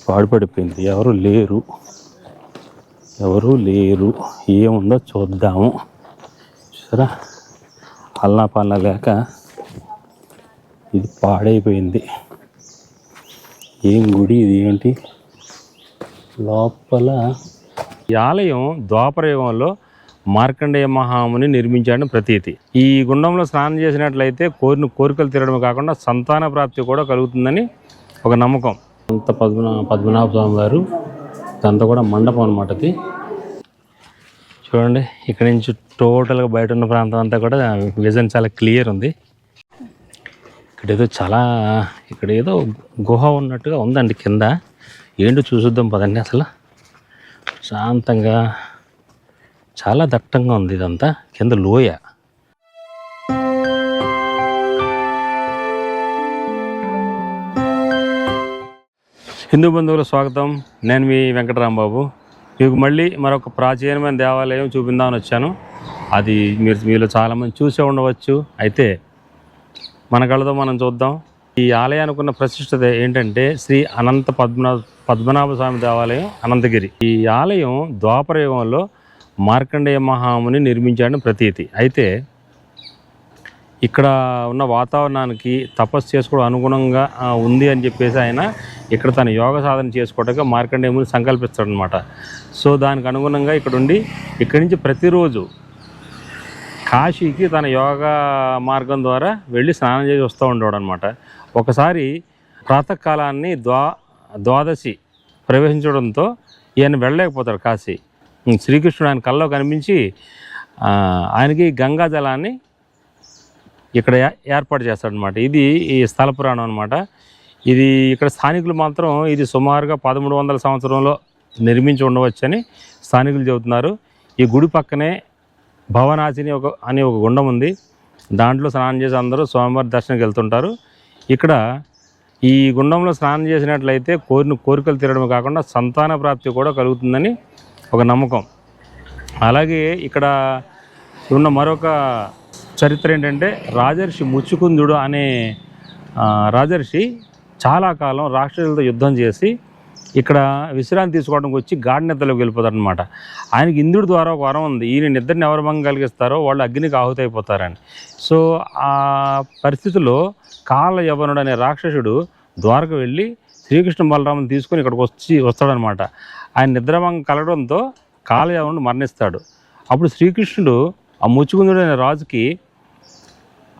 పాడుపడిపోయింది, ఎవరు లేరు. ఏముందో చూద్దాము. చూసారా, అల్లా పల్లా లేక ఇది పాడైపోయింది. ఏం గుడి ఇది, ఏంటి లోపల? ఈ ఆలయం ద్వాపరయుగంలో మార్కండేయ మహాముని నిర్మించాడని ప్రతీతి. ఈ గుండంలో స్నానం చేసినట్లయితే కోరికలు తీరడమే కాకుండా సంతాన ప్రాప్తి కూడా కలుగుతుందని ఒక నమ్మకం. అంత పద్మనాభ స్వామి గారు, ఇదంతా కూడా మండపం అన్నమాట. ఇది చూడండి, ఇక్కడ నుంచి టోటల్గా బయట ఉన్న ప్రాంతం అంతా కూడా విజన్ చాలా క్లియర్ ఉంది. ఇక్కడ ఏదో గుహ ఉన్నట్టుగా ఉందండి కింద. ఏంటో చూసుద్దాం పదండి. అసలు శాంతంగా చాలా దట్టంగా ఉంది ఇదంతా, కింద లోయ. హిందూ బంధువుల స్వాగతం. నేను మీ వెంకటరాంబాబు. మీకు మళ్ళీ మరొక ప్రాచీనమైన దేవాలయం చూపిందామని వచ్చాను. అది మీలో చాలామంది చూసే ఉండవచ్చు. అయితే మన కళ్ళతో మనం చూద్దాం. ఈ ఆలయానికి ఉన్న ప్రతిష్టత ఏంటంటే శ్రీ అనంత పద్మనాభ స్వామి దేవాలయం, అనంతగిరి. ఈ ఆలయం ద్వాపరయుగంలో మార్కండేయ మహాముని నిర్మించాడని ప్రతీతి. అయితే ఇక్కడ ఉన్న వాతావరణానికి తపస్సు చేసుకోవడం అనుగుణంగా ఉంది అని చెప్పేసి ఆయన ఇక్కడ తన యోగ సాధన చేసుకోవడానికి మార్కండేయ ముని సంకల్పిస్తాడనమాట. సో దానికి అనుగుణంగా ఇక్కడి నుంచి ప్రతిరోజు కాశీకి తన యోగా మార్గం ద్వారా వెళ్ళి స్నానం చేసి వస్తూ ఉండేవాడు అనమాట. ఒకసారి ప్రాతకాలాన్ని ద్వాదశి ప్రవేశించడంతో ఈయన వెళ్ళలేకపోతాడు కాశీ. శ్రీకృష్ణుడు ఆయన కల్లో కనిపించి ఆయనకి గంగా జలాన్ని ఇక్కడ ఏర్పాటు చేస్తాడనమాట. ఇది ఈ స్థల పురాణం అనమాట. ఇది ఇక్కడ స్థానికులు మాత్రం ఇది సుమారుగా 1300 సంవత్సరంలో నిర్మించి ఉండవచ్చని స్థానికులు చెబుతున్నారు. ఈ గుడి పక్కనే భవనాశిని అనే ఒక గుండం ఉంది. దాంట్లో స్నానం చేసి అందరూ స్వామివారి దర్శనంకి వెళ్తుంటారు. ఇక్కడ ఈ గుండంలో స్నానం చేసినట్లయితే కోరికలు తీరడమే కాకుండా సంతాన ప్రాప్తి కూడా కలుగుతుందని ఒక నమ్మకం. అలాగే ఇక్కడ ఉన్న మరొక చరిత్ర ఏంటంటే రాజర్షి ముచ్చుకుందుడు అనే రాజర్షి చాలా కాలం రాక్షసులతో యుద్ధం చేసి ఇక్కడ విశ్రాంతి తీసుకోవడానికి వచ్చి గాఢ నిద్రలోకి వెళ్ళిపోతారు అనమాట. ఆయనకి ఇంద్రుడి ద్వారా ఒక వరం ఉంది, ఈయన నిద్రని ఎవరు భంగం కలిగిస్తారో వాళ్ళు అగ్నికి ఆహుతి అయిపోతారని. సో ఆ పరిస్థితుల్లో కాలయవనుడు అనే రాక్షసుడు ద్వారకు వెళ్ళి శ్రీకృష్ణ బలరాముని తీసుకొని ఇక్కడికి వస్తాడనమాట. ఆయన నిద్రభంగం కలగడంతో కాలయవనుడు మరణిస్తాడు. అప్పుడు శ్రీకృష్ణుడు ఆ ముచ్చుకుందుడు అనే రాజుకి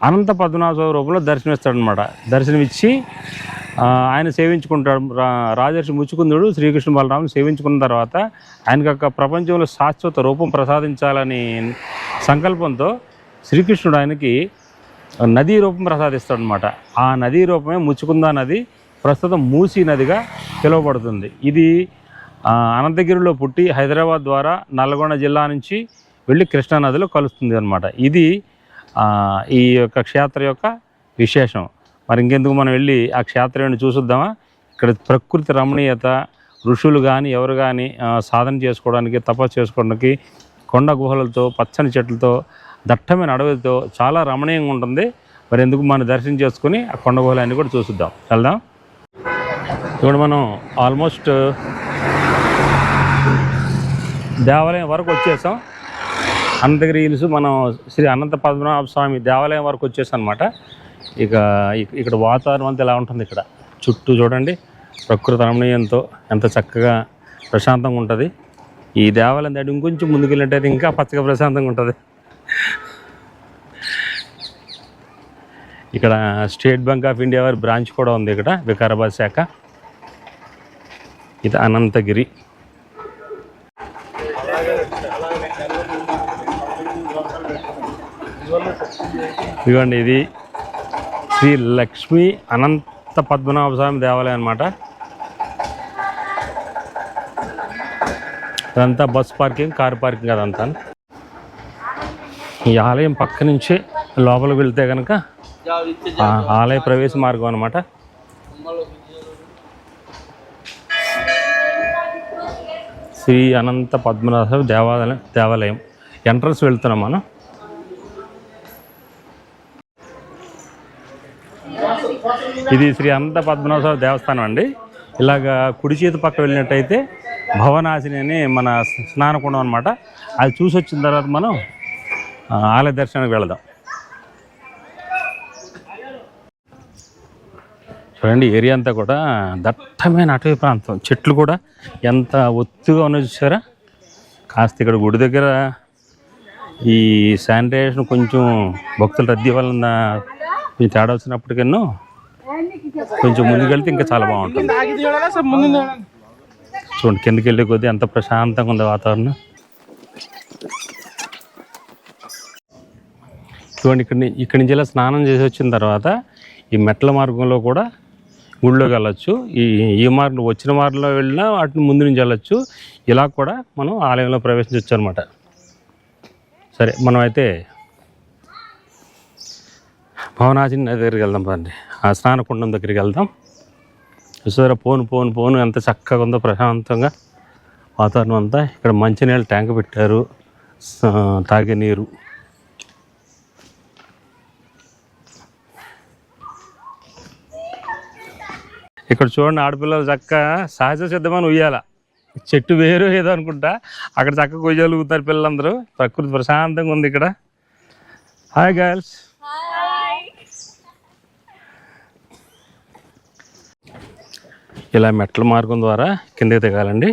అనంత పద్మనాభ రూపంలో దర్శనమిస్తాడనమాట. దర్శనమిచ్చి ఆయన సేవించుకుంటాడు. రాజర్షి ముచ్చుకుందుడు శ్రీకృష్ణ బలరాముని సేవించుకున్న తర్వాత ఆయనకు ప్రపంచంలో శాశ్వత రూపం ప్రసాదించాలని సంకల్పంతో శ్రీకృష్ణుడు ఆయనకి నదీ రూపం ప్రసాదిస్తాడనమాట. ఆ నదీ రూపమే ముచ్చుకుందా నది, ప్రస్తుతం మూసీ నదిగా పిలువబడుతుంది. ఇది అనంతగిరిలో పుట్టి హైదరాబాద్ ద్వారా నల్గొండ జిల్లా నుంచి వెళ్ళి కృష్ణానదిలో కలుస్తుంది అనమాట. ఇది ఈ యొక్క క్షేత్ర యొక్క విశేషం. మరి ఇంకెందుకు మనం వెళ్ళి ఆ క్షేత్రాన్ని చూసుద్దామా? ఇక్కడ ప్రకృతి రమణీయత, ఋషులు కానీ ఎవరు కానీ సాధన చేసుకోవడానికి, తపస్సు చేసుకోవడానికి కొండ గుహలతో, పచ్చని చెట్లతో, దట్టమైన అడవితో చాలా రమణీయంగా ఉంటుంది. మరి ఎందుకు మనం దర్శనం చేసుకుని ఆ కొండ గుహలన్నీ కూడా చూసుద్దాం. వెళ్దాం. ఇప్పుడు మనం ఆల్మోస్ట్ దేవాలయం వరకు వచ్చేసాం. అనంతగిరి హిల్స్ మనం శ్రీ అనంత పద్మనాభ స్వామి దేవాలయం వరకు వచ్చేసాం అనమాట. ఇక్కడ వాతావరణం అంతా ఎలా ఉంటుంది, ఇక్కడ చుట్టూ చూడండి ప్రకృతి రమణీయంతో ఎంత చక్కగా ప్రశాంతంగా ఉంటుంది. ఈ దేవాలయం దగ్గర ఇంకొంచెం ముందుకు వెళ్ళినట్టయితే ఇంకా పచ్చగా ప్రశాంతంగా ఉంటుంది. ఇక్కడ స్టేట్ బ్యాంక్ ఆఫ్ ఇండియా వారి బ్రాంచ్ కూడా ఉంది ఇక్కడ, వికారాబాద్ శాఖ. ఇది అనంతగిరి. ఇదిగోండి, ఇది శ్రీ లక్ష్మీ అనంత పద్మనాభ స్వామి దేవాలయం అన్నమాట. ఇదంతా బస్ పార్కింగ్, కార్ పార్కింగ్ అదంతా. ఈ ఆలయం పక్క నుంచే లోపలికి వెళ్తే కనుక ఆలయ ప్రవేశ మార్గం అన్నమాట. శ్రీ అనంత పద్మనాభ దేవాలయం ఎంట్రన్స్ వెళ్తున్నాం మనం. ఇది శ్రీ అనంత పద్మనాభ దేవస్థానం అండి. ఇలాగా కుడి చేతి పక్క వెళ్ళినట్టయితే భవనాశిని అని మన స్నానకుండం అనమాట. అది చూసి వచ్చిన తర్వాత మనం ఆలయ దర్శనానికి వెళదాం. చూడండి, ఏరియా అంతా కూడా దట్టమైన అటవీ ప్రాంతం. చెట్లు కూడా ఎంత ఒత్తుగా ఉన్నాయో చూసారా. కాస్త ఇక్కడ గుడి దగ్గర ఈ శానిటైజేషన్ కొంచెం భక్తుల రద్దీ వలన కొంచెం తేడా వచ్చినప్పటికన్నా కొంచెం ముందుకెళ్తే ఇంకా చాలా బాగుంటుంది. చూడండి, కిందకి వెళ్ళే కొద్దీ ఎంత ప్రశాంతంగా ఉంది వాతావరణం. చూడండి, ఇక్కడి నుంచి ఇలా స్నానం చేసి వచ్చిన తర్వాత ఈ మెట్ల మార్గంలో కూడా గుళ్ళోకి వెళ్ళచ్చు. ఈ మార్గం వచ్చిన మార్గంలో వెళ్ళినా వాటిని ముందు నుంచి వెళ్ళచ్చు. ఇలా కూడా మనం ఆలయంలో ప్రవేశించవచ్చు అనమాట. సరే, మనం అయితే భవనాశిని నది దగ్గరికి వెళ్దాం. పదండి, ఆ స్నానకుండం దగ్గరికి వెళ్దాం. చూసారా, పోను ఎంత చక్కగా ఉందో, ప్రశాంతంగా వాతావరణం అంతా. ఇక్కడ మంచినీళ్ళ ట్యాంక్ పెట్టారు, తాగే నీరు. ఇక్కడ చూడండి, ఆడపిల్లలు చక్కగా సహజ సిద్ధమని ఉయ్యాల. చెట్టు వేరు ఏదో అనుకుంటా, అక్కడ చక్కగా ఉయ్యగలుగుతారు పిల్లలందరూ. ప్రకృతి ప్రశాంతంగా ఉంది ఇక్కడ. Hi girls. ఇలా మెట్ల మార్గం ద్వారా కిందకి దిగాలండి.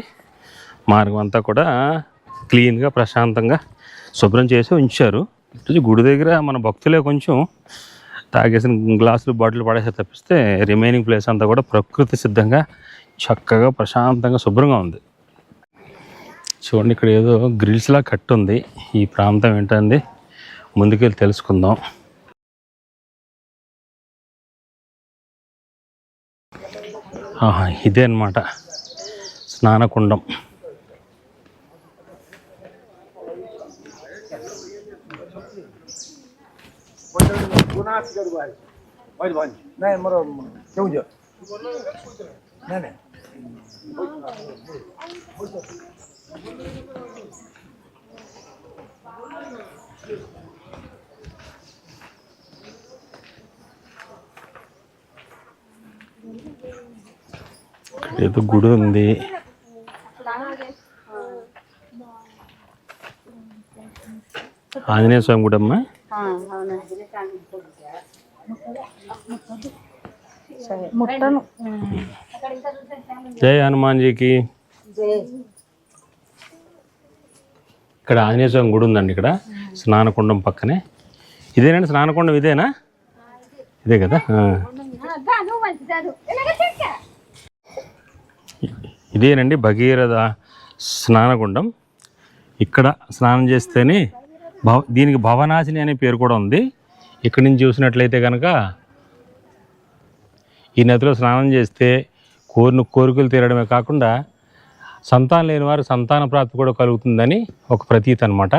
మార్గం అంతా కూడా క్లీన్గా ప్రశాంతంగా శుభ్రం చేసి ఉంచారు. గుడి దగ్గర మన భక్తులే కొంచెం తాగేసిన గ్లాసులు బాటిల్ పడేసి తప్పిస్తే రిమైనింగ్ ప్లేస్ అంతా కూడా ప్రకృతి సిద్ధంగా చక్కగా ప్రశాంతంగా శుభ్రంగా ఉంది. చూడండి, ఇక్కడ ఏదో గ్రిల్స్లా కట్టి ఉంది. ఈ ప్రాంతం ఏంటండి, ముందుకెళ్ళి తెలుసుకుందాం. ఇదే అన్నమాట స్నానకుండం. ఏదో గుడి ఉంది. ఆంజనేయ స్వామి గుడి అమ్మా. జై హనుమాన్జీకి. ఇక్కడ ఆంజనేయ స్వామి గుడి ఉందండి. ఇక్కడ స్నానకుండం పక్కనే. ఇదేనండి స్నానకుండం, ఇదేనా? ఇదే కదా. ఇదేనండి భగీరథ స్నానకుండం. ఇక్కడ స్నానం చేస్తేనే దీనికి భవనాశిని అనే పేరు కూడా ఉంది. ఇక్కడి నుంచి చూసినట్లయితే కనుక ఈ నదిలో స్నానం చేస్తే కోరికలు తీరడమే కాకుండా సంతానం లేని వారు సంతాన ప్రాప్తి కూడా కలుగుతుందని ఒక ప్రతీతి అన్నమాట.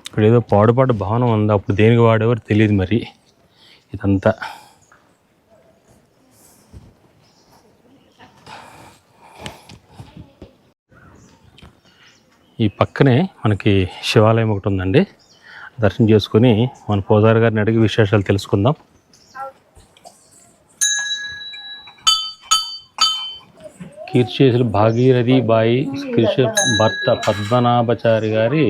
ఇక్కడ ఏదో పాడుపాటు భవనం ఉంది. అప్పుడు దేనికి వాడేవారు తెలియదు మరి. ఇదంతా ఈ పక్కనే మనకి శివాలయం ఒకటి ఉందండి. దర్శనం చేసుకుని మన పూజారి గారిని అడిగి విశేషాలు తెలుసుకుందాం. కీర్తిశేషులు భాగీరథి బాయి భర్త పద్మనాభచారి గారి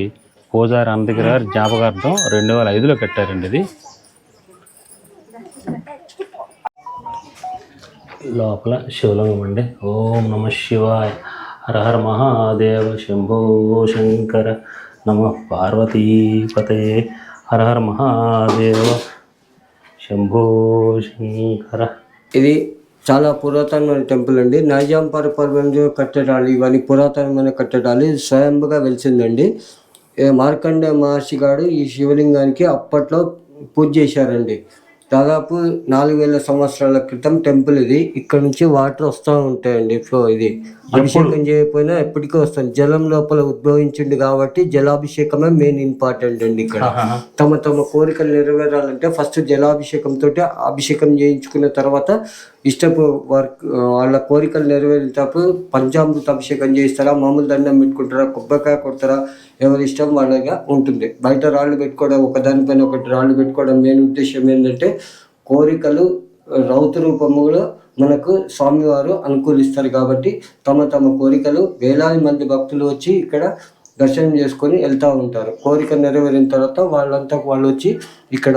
పూజారి అనంతగిరి గారి జ్ఞాపకార్థం 2005లో కట్టారండి. ఇది లోపల శివలింగం అండి. ఓం నమ శివాయ, హర హర మహాదేవ, శంభో శంకర, నమ పార్వతీపతే, హర హర మహాదేవ, శంభో శంకర. ఇది చాలా పురాతనమైన టెంపుల్ అండి. నైజాం పరిపాలనలో కట్టడాలు ఇవన్నీ పురాతనమైన కట్టడాలు. ఇది స్వయంగా వెలిసిందండి. మార్కండేయ మహర్షి గారు ఈ శివలింగానికి అప్పట్లో పూజ చేశారండి. దాదాపు 4000 సంవత్సరాల క్రితం టెంపుల్ ఇది. ఇక్కడ నుంచి వాటర్ వస్తూ ఉంటాయండి. ఫ్లో ఇది అభిషేకం చేయకపోయినా ఎప్పటికీ వస్తుంది. జలం లోపల ఉద్భవించింది కాబట్టి జలాభిషేకమే మెయిన్ ఇంపార్టెంట్ అండి. ఇక్కడ తమ కోరికలు నెరవేరాలంటే ఫస్ట్ జలాభిషేకంతో అభిషేకం చేయించుకున్న తర్వాత ఇష్టపు వర్క్ వాళ్ళ కోరికలు నెరవేరేటప్పుడు పంచామృత అభిషేకం చేస్తారా, మామూలు దండం పెట్టుకుంటారా, కొబ్బరికాయ కొడతారా, ఎవరి ఇష్టం వాళ్ళగా ఉంటుంది. బయట రాళ్ళు పెట్టుకోవడం, ఒకదానిపైన ఒకటి రాళ్ళు పెట్టుకోవడం మెయిన్ ఉద్దేశం ఏంటంటే కోరికలు రౌతు రూపంలో మనకు స్వామివారు అనుకూలిస్తారు కాబట్టి తమ తమ కోరికలు వేలాది మంది భక్తులు వచ్చి ఇక్కడ దర్శనం చేసుకొని వెళ్తూ ఉంటారు. కోరిక నెరవేరిన తర్వాత వాళ్ళంతా వాళ్ళు వచ్చి ఇక్కడ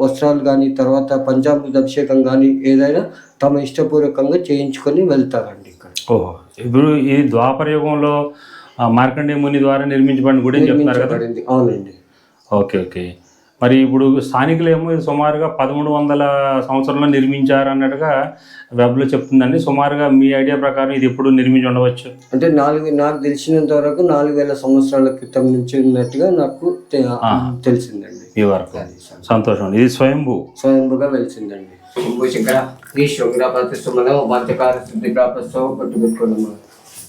వస్త్రాలు కానీ తర్వాత పంచామృత అభిషేకం కానీ ఏదైనా తమ ఇష్టపూర్వకంగా చేయించుకొని వెళ్తారండి ఇక్కడ. ఓహో, ఇప్పుడు ఈ ద్వాపర యుగంలో మార్కండేయ ముని ద్వారా నిర్మించబడిన గుడి అని చెప్తున్నారు కదా? అవునండి. Okay okay. మరి ఇప్పుడు స్థానికులేమో ఇది సుమారుగా 1300 సంవత్సరంలో నిర్మించారు అన్నట్టుగా వెబ్లో చెప్తుందండి. సుమారుగా మీ ఐడియా ప్రకారం ఇది ఎప్పుడు నిర్మించి ఉండవచ్చు? అంటే నాకు తెలిసినంత వరకు 4000 సంవత్సరాల క్రితం నుంచి ఉన్నట్టుగా నాకు తెలిసిందండి. ఈ వరకు సంతోషం. ఇది స్వయంభూగా వెలిసిందండి. శంభుశంకర ఈశ్వర ప్రతిష్టమనం వంచకార సిద్ధి ప్రాప్తస్తవ పట్టుబెట్టుకున్నాము.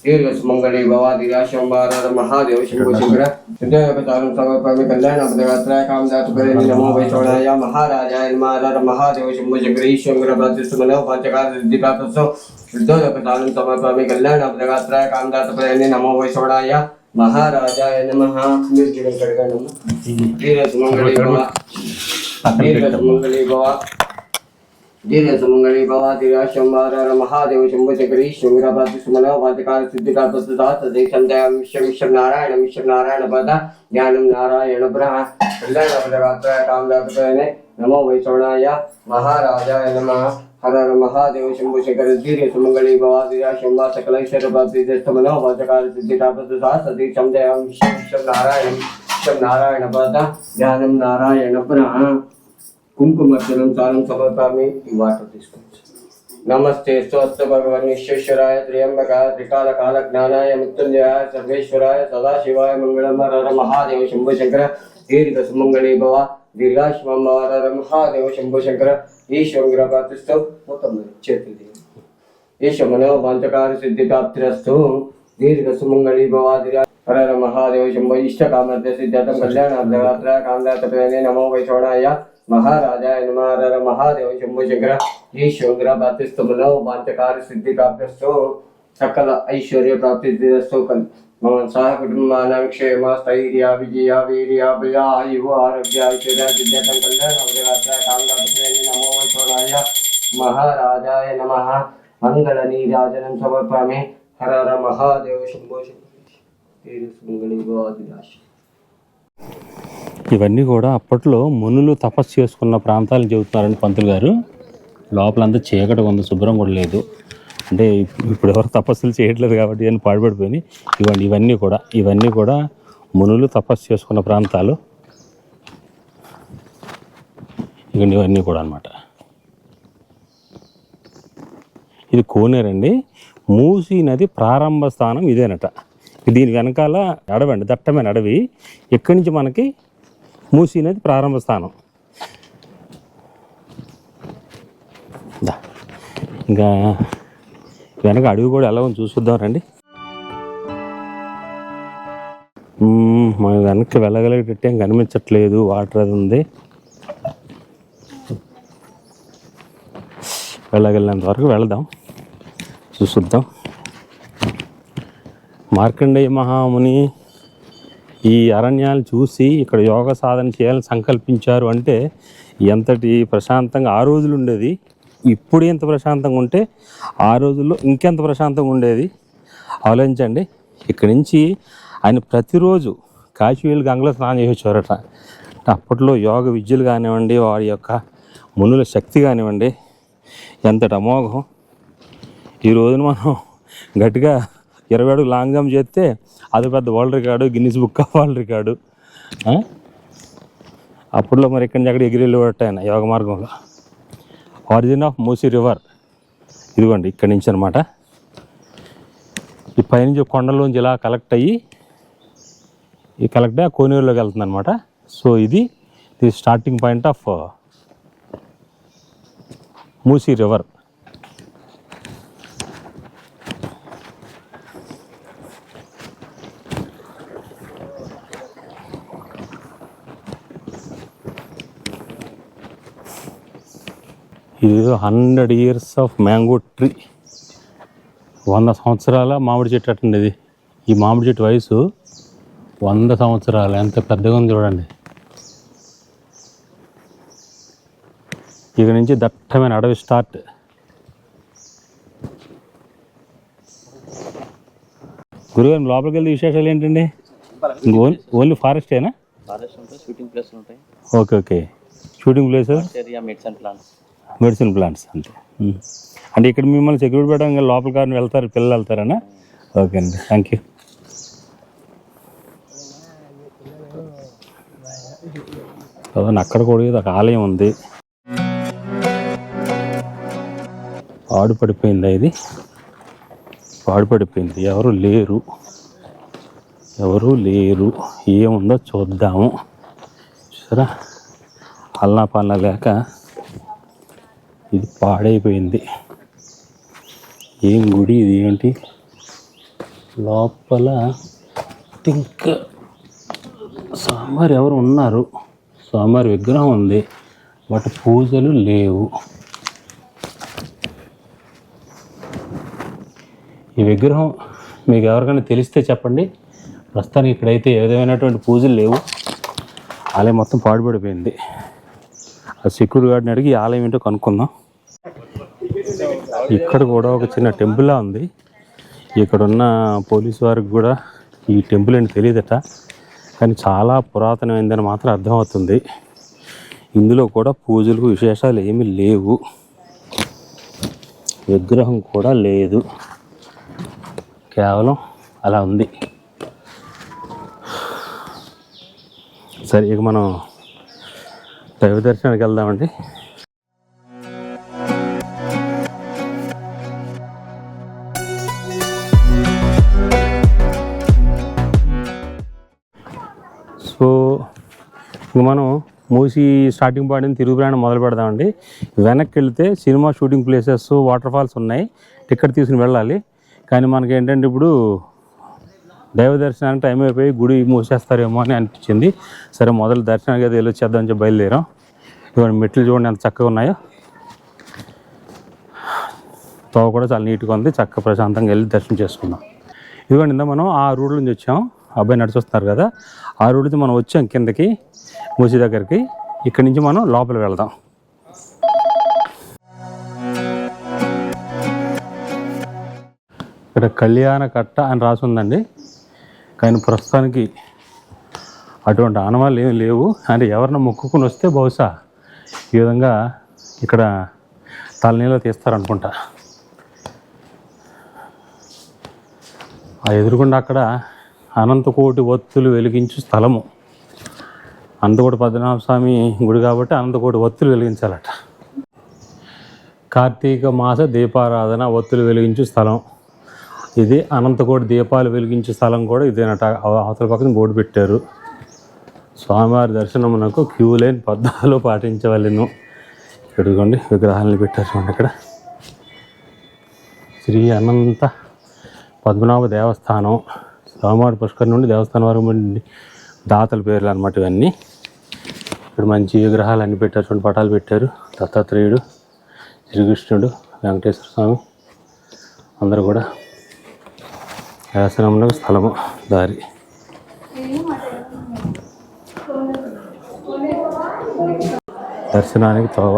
దీర్ఘ సుమంగళి భవాదిరాశంబార మహాదేవ శంభుశంకర సిద్ధయోగతారం సమర్పమి కళ్యాణ పదగాత్రాయ కామదాతపరే నమో వైష్ణవాయ మహారాజాయ నమః మహాదేవ శంభుశంకర ఈశ్వర ప్రతిష్టమనం వంచకార సిద్ధి ప్రాప్తస్తవ సిద్ధయోగతారం సమర్పమి కళ్యాణ పదగాత్రాయ కామదాతపరే నమో వైష్ణవాయ మహారాజాయ నమః. దీర్ఘ సుమంగళి భవ దీర్ఘ సుమంగళి భవాదిరాశంబార మహాదేవ శంభుశంకర ఈశ్వర ప్రతిష్టమనం వంచకార సిద్ధి ప్రాప్తస్తవ విశ్వం నారాయణ పద జ్ఞానం నారాయణ బ్రహ్మ కళ్యాణ పదగాత్రాయ కామదాతపరే నమో వైష్ణవాయ మహారాజాయ నమః. హర హర మహాదేవ శంభుశంకర దీర్ఘ సుమంగళి భవాదిరాశంబా సకలైశ్వర ప్రాప్తిస్తమనం వంచకార సిద్ధి ప్రాప్తస్తవ విశ్వం నారాయణ పద జ్ఞానం నారాయణ బ్రహ్మ. కుంకుమర్చనం సారం సమర్పామి. ఈ వాటర్ తీసుకోవచ్చు. నమస్తే స్వస్త భగవన్ విశ్వేశ్వరాయ త్ర్యంబకాయ త్రికాల జ్ఞానాయ మృత్యుంజయాయ సర్వేశ్వరాయ సదాశివాయ మంగళం. హర మహాదేవ శంభుశంకర దీర్ఘ సుమంగళి భవ దీర్ఘాశివం హర మహాదేవ శంభుశంకర ఈశ్వర ప్రాప్తిస్తూ మొత్తం చేతి ఈశ్వమనో వంచకార సిద్ధి ప్రాప్తిరస్తు. దీర్ఘ సుమంగళి భవ హర మహాదేవ శంభు ఇష్టకామర్థ సిద్ధార్థం కళ్యాణ కామదాతపరే నమో వైష్ణవాయ మహారాజాయ నమః. హర మహాదేవ శంభుశంకర ఈశ్వర ప్రాప్తిస్తమనో వంచకార సిద్ధి ప్రాప్తిస్తూ సకల ఐశ్వర్య ప్రాప్తిరస్తు. మమ సహ కుటుంబానాం క్షేమ స్థైర్య విజయ వీర్య ఆయువు ఆరోగ్య ఐశ్వర్య సిద్ధార్థం కళ్యాణ కామదాతపరే నమో వైష్ణవాయ మహారాజాయ నమః. మంగళ నీరాజనం సమర్పయామి. హర హర మహాదేవ శంభుశంకర. ఇవన్నీ కూడా అప్పట్లో మునులు తపస్సు చేసుకున్న ప్రాంతాలను చెబుతున్నారండి పంతులు గారు. లోపలంతా చీకటి ఉంది, శుభ్రం కూడా లేదు. అంటే ఇప్పుడు ఎవరు తపస్సులు చేయట్లేదు కాబట్టి ఇవన్నీ పాడుపడిపోయినాయి. ఇవన్నీ కూడా మునులు తపస్సు చేసుకున్న ప్రాంతాలు. ఇవన్నీ కూడా అన్నమాట. ఇది కోనేరండి. మూసీ నది ప్రారంభ స్థానం ఇదేనట. దీని వెనకాల అడవండి, దట్టమైన అడవి. ఇక్కడి నుంచి మనకి మూసీ నది ప్రారంభ స్థానం. ఇంకా వెనక అడవి కూడా ఎలా ఉంది చూసుద్దాం రండి. మన వెనక్కి వెళ్ళగలిగేటట్టు ఏం కనిపించట్లేదు. వాటర్ అది ఉంది. వెళ్ళగలిగినంత వరకు వెళదాం, చూసుద్దాం. మార్కండేయ మహాముని ఈ అరణ్యాలు చూసి ఇక్కడ యోగ సాధన చేయాలని సంకల్పించారు అంటే ఎంతటి ప్రశాంతంగా ఆ రోజులు ఉండేది. ఇప్పుడు ఎంత ప్రశాంతంగా ఉంటే ఆ రోజుల్లో ఇంకెంత ప్రశాంతంగా ఉండేది ఆలోచించండి. ఇక్కడి నుంచి ఆయన ప్రతిరోజు కాశీ వెళ్ళి గంగలో స్నానం చేసి వచ్చారట. అప్పట్లో యోగ విద్యలు కానివ్వండి, వారి యొక్క మునుల శక్తి కానివ్వండి, ఎంతటి అమోఘం. ఈ రోజున మనం గట్టిగా 20 అడుగు లాంగ్ జంప్ చేస్తే అది పెద్ద world record, Guinness book of world record. అప్పట్లో మరి ఇక్కడి నుంచి అక్కడ ఎగిరి వెళ్ళిపోయాయన యోగ మార్గంలో. ఆరిజిన్ ఆఫ్ మూసీ రివర్ ఇదిగోండి ఇక్కడి నుంచి అనమాట. ఈ పైనుంచి కొండలోంచి ఇలా కలెక్ట్ అయ్యి ఆ కోనేరులోకి వెళ్తుంది అనమాట. సో ఇది starting point of Musi river. ఇది 100 years ఆఫ్ మ్యాంగో ట్రీ, 100 సంవత్సరాల మామిడి చెట్టు అట్టండి ఇది. ఈ మామిడి చెట్టు వయసు 100 సంవత్సరాలు. ఎంత పెద్దగా ఉంది చూడండి. ఇక నుంచి దట్టమైన అడవి స్టార్ట్. గురుగారు లోపలికి వెళ్ళి విశేషాలు ఏంటండి? ఓన్లీ ఫారెస్టేనా? షూటింగ్ ప్లేస్లు ఉంటాయి. Okay okay, shooting place, medicine plants అంతే. అంటే ఇక్కడ మిమ్మల్ని సెక్యూరిటీ పెట్టడం లోపల కారణం వెళ్తారు, పిల్లలు వెళ్తారనా? ఓకే అండి, థ్యాంక్ యూ. అక్కడ కూడా ఒక ఆలయం ఉంది. పాడుపడిపోయిందా ఇది? పాడుపడిపోయింది, ఎవరు లేరు. ఏముందో చూద్దాము. చూసారా, అల్లా పల్లా లేక ఇది పాడైపోయింది. ఏం గుడి ఇది? ఏంటి లోపల? థింక్ స్వామివారు ఎవరు ఉన్నారు, స్వామివారి విగ్రహం ఉంది, బట్ పూజలు లేవు. ఈ విగ్రహం మీకు ఎవరికైనా తెలిస్తే చెప్పండి. ప్రస్తుతానికి ఇక్కడైతే ఏ విధమైనటువంటి పూజలు లేవు. ఆలయం మొత్తం పాడుపడిపోయింది. ఆ సెక్యూరిటీ గార్డ్ని అడిగి ఈ ఆలయం ఏంటో కనుక్కుందాం. ఇక్కడ కూడా ఒక చిన్న టెంపుల్లా ఉంది. ఇక్కడున్న పోలీసు వారికి కూడా ఈ టెంపుల్ ఏంటి తెలియదట, కానీ చాలా పురాతనమైందని మాత్రం అర్థమవుతుంది. ఇందులో కూడా పూజలు విశేషాలు ఏమీ లేవు, విగ్రహం కూడా లేదు, కేవలం అలా ఉంది. సరే, ఇక మనం దైవ దర్శనానికి వెళ్దామండి. సో ఇక మనం మూసి స్టార్టింగ్ పాయింట్ నుంచి తిరుగు ప్రయాణం మొదలు పెడదామండి. వెనక్కి వెళ్తే cinema shooting places, waterfalls ఉన్నాయి. టికెట్ తీసుకుని వెళ్ళాలి. కానీ మనకి ఏంటంటే ఇప్పుడు దైవ దర్శనానికి టైం అయిపోయి గుడి మూసేస్తారేమో అని అనిపించింది. సరే, మొదలు దర్శనానికి అయితే వెళ్ళొచ్చేద్దామని చెప్పి బయలుదేరాం. ఇవన్నీ మెట్లు చూడండి ఎంత చక్కగా ఉన్నాయో. తోవ కూడా చాలా నీట్గా ఉంది. చక్కగా ప్రశాంతంగా వెళ్ళి దర్శనం చేసుకుందాం. ఇదిగోండి, ఇందా మనం ఆ రోడ్ల నుంచి వచ్చాం. అబ్బాయి నడిచొస్తున్నారు కదా, ఆ రోడ్ నుంచి మనం వచ్చాం కిందకి మూసి దగ్గరికి. ఇక్కడి నుంచి మనం లోపల వెళ్దాం. ఇక్కడ కళ్యాణ కట్ట అని రాసి ఉందండి, కానీ ప్రస్తుతానికి అటువంటి ఆనవాళ్ళు ఏమి లేవు. అంటే ఎవరిని మొక్కుకుని వస్తే బహుశా ఈ విధంగా ఇక్కడ తలనీళ్ళు తీస్తారనుకుంటా. ఆ ఎదురుకుండా అక్కడ అనంతకోటి ఒత్తులు వెలిగించు స్థలము. అనంతకోటి పద్మనాభ స్వామి గుడి కాబట్టి అనంతకోటి ఒత్తులు వెలిగించాలట. కార్తీక మాస దీపారాధన ఒత్తులు వెలిగించు స్థలం ఇది. అనంతకోటి దీపాలు వెలిగించే స్థలం కూడా ఇదేనట. అవతల పక్కన బోర్డు పెట్టారు. స్వామివారి దర్శనమునకు క్యూ లైన్ పద్ధతిలో పాటించవలెను. ఎదుగుకోండి, విగ్రహాలను పెట్టారు చూడండి. ఇక్కడ శ్రీ అనంత పద్మనాభ దేవస్థానం, స్వామివారి పుష్కర్ నుండి దేవస్థానం వరకు దాతల పేర్లు అన్నమాట ఇవన్నీ. ఇక్కడ మంచి విగ్రహాలు అన్నీ పెట్టారు చూడండి. పటాలు పెట్టారు. దత్తాత్రేయుడు, శ్రీకృష్ణుడు, వెంకటేశ్వర స్వామి అందరూ కూడా. శాసనంలో స్థలము, దారి. దర్శనానికి తోవ.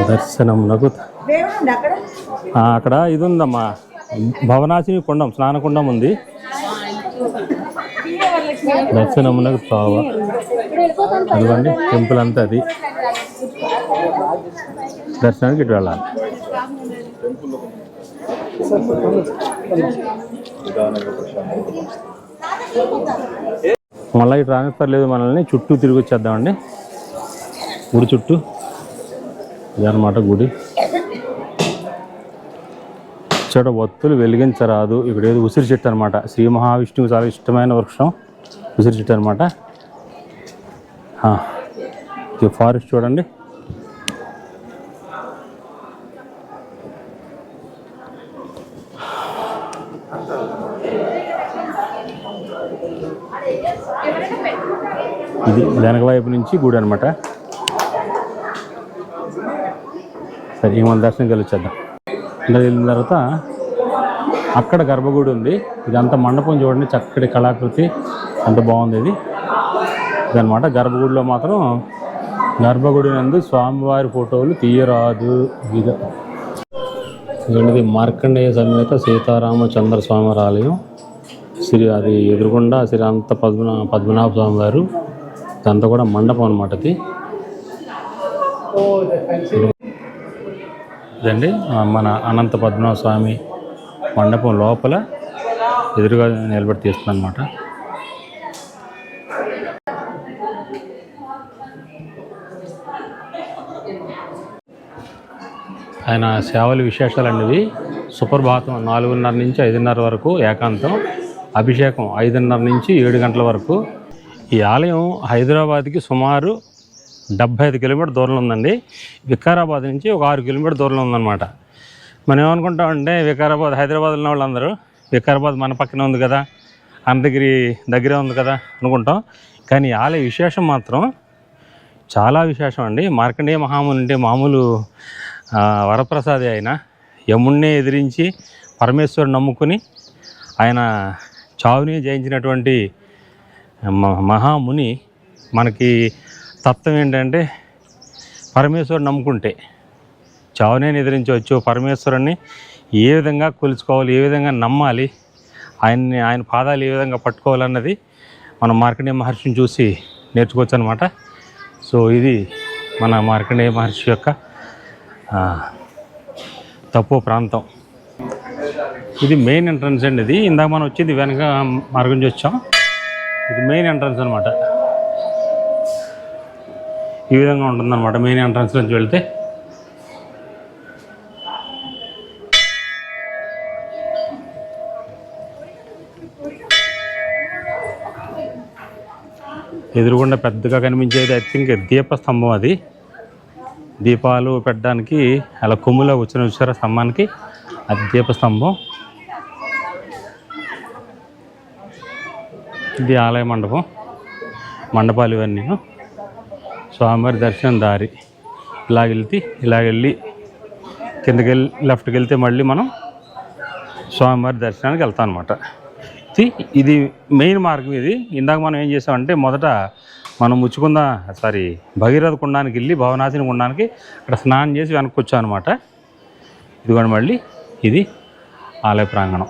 దర్శనమునకు అక్కడ ఇది ఉందమ్మా, భవనాశిని కుండం, స్నానకుండం ఉంది. దర్శనమునకు తోవ. అదిగోండి టెంపుల్ అంతా అది. దర్శనానికి ఇటు వెళ్ళాలి. మళ్ళీ ఇటు రానిస్తలేదు మనల్ని. చుట్టూ తిరిగి వచ్చేద్దామండి గుడి చుట్టూ. ఇదన్నమాట గుడి. ఇక్కడ ఒత్తులు వెలిగించరాదు. ఇక్కడ ఏదో ఉసిరి చెట్టు అనమాట. శ్రీ మహావిష్ణువు చాలా ఇష్టమైన వృక్షం ఉసిరి చెట్టు అనమాట. ఇది ఫారెస్ట్ చూడండి. ఇది వెనక వైపు నుంచి గుడి అనమాట. సరే ఈ మన దర్శనంకి వెళ్ళొచ్చేద్దాం. ఇంకా వెళ్ళిన తర్వాత అక్కడ గర్భగుడి ఉంది. ఇదంతా మండపం చూడండి, చక్కటి కళాకృతి, అంత బాగుంది. ఇదనమాట గర్భగుడిలో మాత్రం గర్భగుడి నందు స్వామివారి ఫోటోలు తీయరాదు. ఇది మార్కండేయ సమేత సీతారామచంద్ర స్వామివారి ఆలయం. అది ఎదురుగుండా శ్రీ అనంత పద్మనాభ స్వామి వారు. ఇదంతా కూడా మండపం అనమాట. ఇదండి మన అనంత పద్మనాభ స్వామి మండపం లోపల ఎదురుగా నిలబడి తీస్తుంది అనమాట. ఆయన సేవల విశేషాలు అనేవి సుప్రభాతం 4:30 నుంచి 5:30 వరకు ఏకాంతం, అభిషేకం 5:30 నుంచి 7 గంటల వరకు. ఈ ఆలయం హైదరాబాద్కి సుమారు 75 కిలోమీటర్ దూరంలో ఉందండి. వికారాబాద్ నుంచి ఒక 6 కిలోమీటర్ దూరంలో ఉందన్నమాట. మనం ఏమనుకుంటామంటే వికారాబాద్, హైదరాబాద్లో ఉన్న వాళ్ళందరూ వికారాబాద్ మన పక్కనే ఉంది కదా, అనంతగిరి దగ్గరే ఉంది కదా అనుకుంటాం. కానీ ఈ ఆలయ విశేషం మాత్రం చాలా విశేషం అండి. మార్కండేయ మహాముని అంటే మామూలు వరప్రసాది. ఆయన యముణ్ణి ఎదిరించి పరమేశ్వరుని నమ్ముకుని ఆయన చావుని జయించినటువంటి మహాముని. మనకి తత్వం ఏంటంటే పరమేశ్వరుని నమ్ముకుంటే చావునే ఎదిరించవచ్చు. పరమేశ్వరుని ఏ విధంగా కొలుచుకోవాలి, ఏ విధంగా నమ్మాలి, ఆయన పాదాలు ఏ విధంగా పట్టుకోవాలన్నది మనం మార్కండేయ మహర్షిని చూసి నేర్చుకోవచ్చు అనమాట. సో ఇది మన మార్కండేయ మహర్షి యొక్క తపో ప్రాంతం. ఇది మెయిన్ ఎంట్రన్స్ అండి. ఇది ఇందాక మనం వచ్చింది వెనక మార్గం నుంచి వచ్చాం. ఇది మెయిన్ ఎంట్రన్స్ అనమాట. ఈ విధంగా ఉంటుందన్నమాట మెయిన్ ఎంట్రన్స్ నుంచి వెళ్తే. ఎదురుగుండా పెద్దగా కనిపించేది ఐ థింక్ దీపస్తంభం. అది దీపాలు పెట్టడానికి అలా కొమ్ములో వచ్చిన చూసారా స్తంభానికి, అది దీపస్తంభం. ఇది ఆలయ మండపం, మండపాలు ఇవన్నీ. స్వామివారి దర్శనం దారి ఇలాగెళ్ళి కిందకి వెళ్ళి లెఫ్ట్కి వెళ్తే మళ్ళీ మనం స్వామివారి దర్శనానికి వెళ్తాం అనమాట. ఇది మెయిన్ మార్గం. ఇది ఇందాక మనం ఏం చేసామంటే మొదట మనం భగీరథ కుండానికి వెళ్ళి భవనాశిని కుండానికి అక్కడ స్నానం చేసి వెనక్కి వచ్చాం అనమాట. ఇదిగోండి మళ్ళీ ఇది ఆలయ ప్రాంగణం.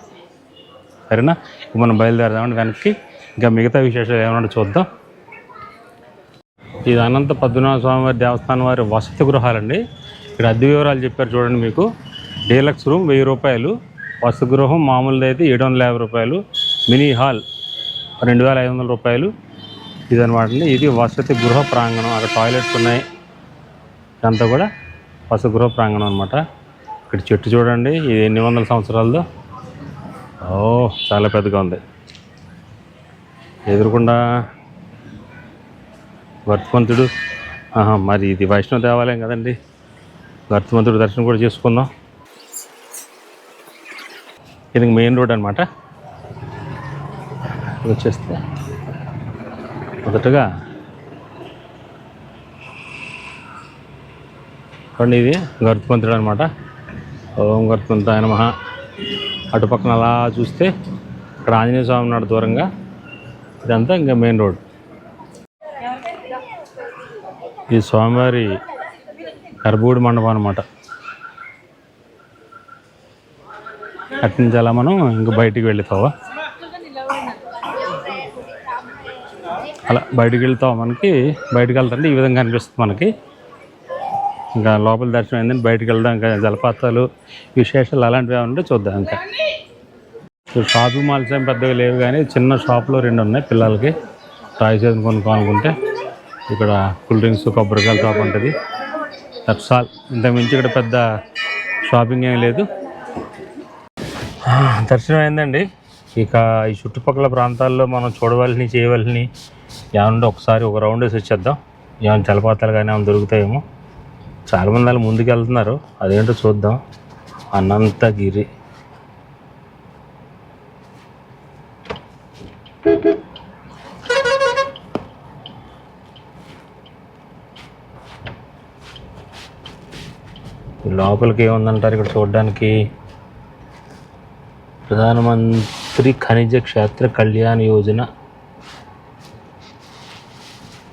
సరేనా, మనం బయలుదేరదామండి వెనక్కి. ఇంకా మిగతా విశేషాలు ఏమన్నా చూద్దాం. ఇది అనంత పద్మనాభ స్వామివారి దేవస్థానం వారి వసతి గృహాలండి. ఇక్కడ అద్దె వివరాలు చెప్పారు చూడండి. మీకు డీలక్స్ రూమ్ 1000 రూపాయలు, వసతి గృహం మామూలుది అయితే 750 రూపాయలు, మినీ హాల్ 2500 రూపాయలు. ఇదనమాట అండి. ఇది వసతి గృహ ప్రాంగణం. అక్కడ టాయిలెట్స్ ఉన్నాయి. ఇదంతా కూడా వసతి గృహ ప్రాంగణం అనమాట. ఇక్కడ చెట్టు చూడండి, ఇది ఎన్ని వందల సంవత్సరాలదో. చాలా పెద్దగా ఉంది. ఎదురుకుండా వర్ధమంతుడు. మరి ఇది వైష్ణవ దేవాలయం కదండి. వర్ధమంతుడు దర్శనం కూడా చేసుకుందాం. ఇది మెయిన్ రోడ్ అనమాట. వచ్చేస్తే మొదటగా చూడండి, ఇది గరుత్మంతుడు అనమాట. ఓం గరుత్మంతాయ నమః. అటుపక్కన అలా చూస్తే ఇక్కడ ఆంజనేయ స్వామి ఉన్నాడు దూరంగా. ఇదంతా ఇంకా మెయిన్ రోడ్. ఈ స్వామివారి గర్భగుడి మండపం అనమాట. అటు నుంచి అలా మనం ఇంకా బయటికి వెళ్తావా, అలా బయటికి వెళ్తావా. బయటికి వెళ్తాంటే ఈ విధంగా అనిపిస్తుంది మనకి. ఇంకా లోపల దర్శనం అయిందని బయటికి వెళ్దాం. ఇంకా జలపాతాలు విశేషాలు అలాంటివి ఏమంటే చూద్దాం. ఇంకా షాపింగ్ మాల్స్ ఏం పెద్దగా లేవు, కానీ చిన్న షాపులో 2 ఉన్నాయి పిల్లలకి టాయ్స్ ఏదైనా కొనుక్కోనుకుంటే. ఇక్కడ కూల్ డ్రింక్స్, కొబ్బరికాయల షాప్ ఉంటుంది. That's all. ఇంతకుమించి ఇక్కడ పెద్ద షాపింగ్ ఏం లేదు. దర్శనం అయిందండి. ఇక ఈ చుట్టుపక్కల ప్రాంతాల్లో మనం చూడవలసి చేయవలసి ఏమన్నా ఒకసారి ఒక రౌండ్ వేసి వచ్చేద్దాం. ఏమైనా జలపాతాలు కానీ ఏమైనా దొరుకుతాయేమో. చాలామంది వాళ్ళు ముందుకు వెళ్తున్నారు, అదేంటో చూద్దాం. అనంతగిరి లోపలికి ఏముందంటారు ఇక్కడ చూడడానికి? ప్రధానమంత్రి ఖనిజ క్షేత్ర కళ్యాణ యోజన.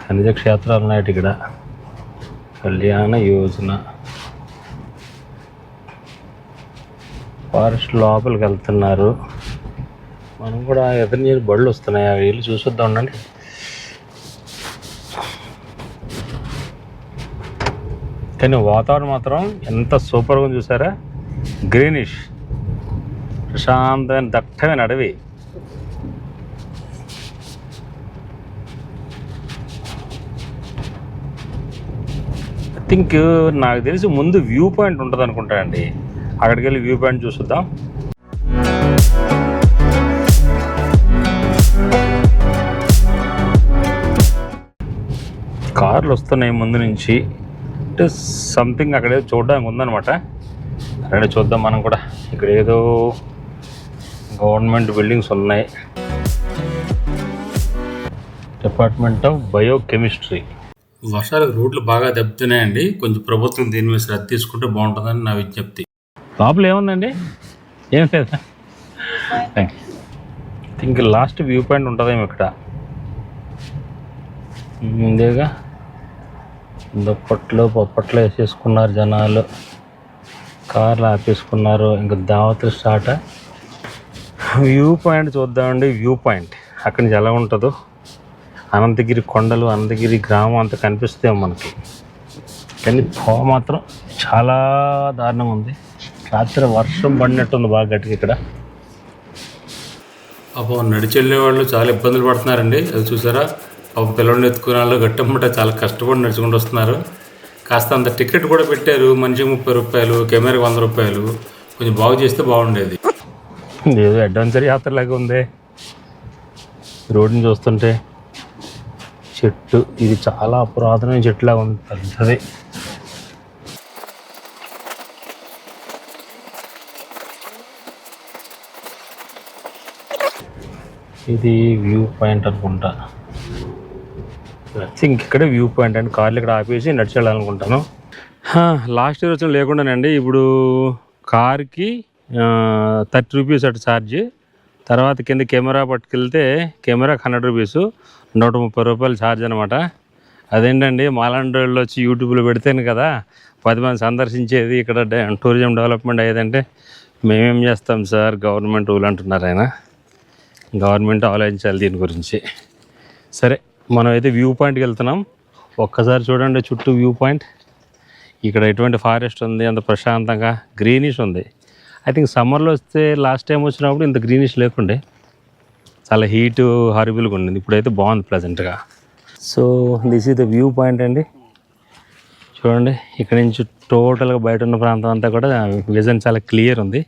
ఖనిజ క్షేత్రాలు ఉన్నాయి ఇక్కడ. కళ్యాణ యోజన. ఫారెస్ట్ లోపలికి వెళ్తున్నారు. మనం కూడా ఎదురు నీరు బళ్ళు వస్తున్నాయి, అవి వెళ్ళి చూసొద్దాం ఉండండి. కానీ వాతావరణం మాత్రం ఎంత సూపర్గా ఉంది చూసారా. గ్రీనిష్, ప్రశాంతమైన దట్టమైన అడవి. ఐ థింక్ నాకు తెలిసి ముందు వ్యూ పాయింట్ ఉంటుంది అనుకుంటా అండి. అక్కడికి వెళ్ళి వ్యూ పాయింట్ చూసుద్దాం. కార్లు వస్తున్నాయి ముందు నుంచి. అంటే సంథింగ్ అక్కడ ఏదో చూడడానికి ఉందన్నమాట. అక్కడే చూద్దాం మనం కూడా. ఇక్కడ ఏదో గవర్నమెంట్ బిల్డింగ్స్ ఉన్నాయి. Department of biochemistry. వర్షాలకు రోడ్లు బాగా దెబ్బతున్నాయండి. కొంచెం ప్రభుత్వం దీని మీద శ్రద్ధ తీసుకుంటే బాగుంటుందని నా విజ్ఞప్తి. లోపల ఏముందండి? ఏం లేదా? థింక్ లాస్ట్ వ్యూ పాయింట్ ఉంటుందేమో ఇక్కడ. ముందేగా దుప్పట్లు పొప్పట్లు వేసేసుకున్నారు జనాలు. కార్లు ఆపేసుకున్నారు. ఇంకా దావతులు స్టార్ట్. వ్యూ పాయింట్ చూద్దామండి. వ్యూ పాయింట్ అక్కడి నుంచి ఎలా ఉంటుందో. అనంతగిరి కొండలు, అనంతగిరి గ్రామం అంతా కనిపిస్తాం మనకి. కానీ తోవ మాత్రం చాలా దారుణంగా ఉంది. రాత్రి వర్షం పడినట్టుంది బాగా గట్టిగా ఇక్కడ. అప్పుడు నడిచెళ్ళే వాళ్ళు చాలా ఇబ్బందులు పడుతున్నారండి. అది చూసారా, ఒక పిల్లల్ని ఎత్తుకునే వాళ్ళు గట్టమ్మట చాలా కష్టపడి నడుచుకుంటూ వస్తున్నారు. కాస్త అంత టికెట్ కూడా పెట్టారు. మనిషికి 30 రూపాయలు, కెమెరాకి 100 రూపాయలు. కొంచెం బాగు చేస్తే బాగుండేది. ఏదో అడ్వెంచర్ యాత్రలాగా ఉంది రోడ్డుని చూస్తుంటే. చెట్టు, ఇది చాలా పురాతనమైన చెట్టులాగా ఉంది, పెద్దది. ఇది వ్యూ పాయింట్ అనుకుంటా. థింక్ ఇక్కడే వ్యూ పాయింట్ అండి. కార్లు ఇక్కడ ఆపేసి నడిచి వెళ్ళాలనుకుంటాను. లాస్ట్ ఇయర్ వచ్చిన లేకుండానండి. ఇప్పుడు కార్కి 30 రూపీస్ అటు ఛార్జ్. తర్వాత కింద కెమెరా పట్టుకెళ్తే కెమెరాకి 100 రూపీస్, 130 రూపాయలు ఛార్జ్ అనమాట. అదేంటండి, మాలాంటి వాళ్ళు వచ్చి యూట్యూబ్లో పెడితేనే కదా 10 మంది సందర్శించేది. ఇక్కడ టూరిజం డెవలప్మెంట్ అయ్యేదంటే మేమేం చేస్తాం సార్, గవర్నమెంట్ రూల్ అంటున్నారు ఆయన. గవర్నమెంట్ ఆలోచించాలి దీని గురించి. సరే, మనం అయితే వ్యూ పాయింట్కి వెళ్తున్నాం. ఒక్కసారి చూడండి చుట్టూ వ్యూ పాయింట్. ఇక్కడ ఎటువంటి ఫారెస్ట్ ఉంది, అంత ప్రశాంతంగా గ్రీనిష్ ఉంది. ఐ థింక్ సమ్మర్లో వస్తే లాస్ట్ టైం వచ్చినప్పుడు ఇంత గ్రీనిష్ లేకుండే, చాలా హీటు హారిబుల్గా ఉండింది. ఇప్పుడైతే బాగుంది ప్లెజెంట్గా. So this is the view point అండి. చూడండి, ఇక్కడ నుంచి టోటల్గా బయట ఉన్న ప్రాంతం అంతా కూడా విజన్ చాలా క్లియర్ ఉంది.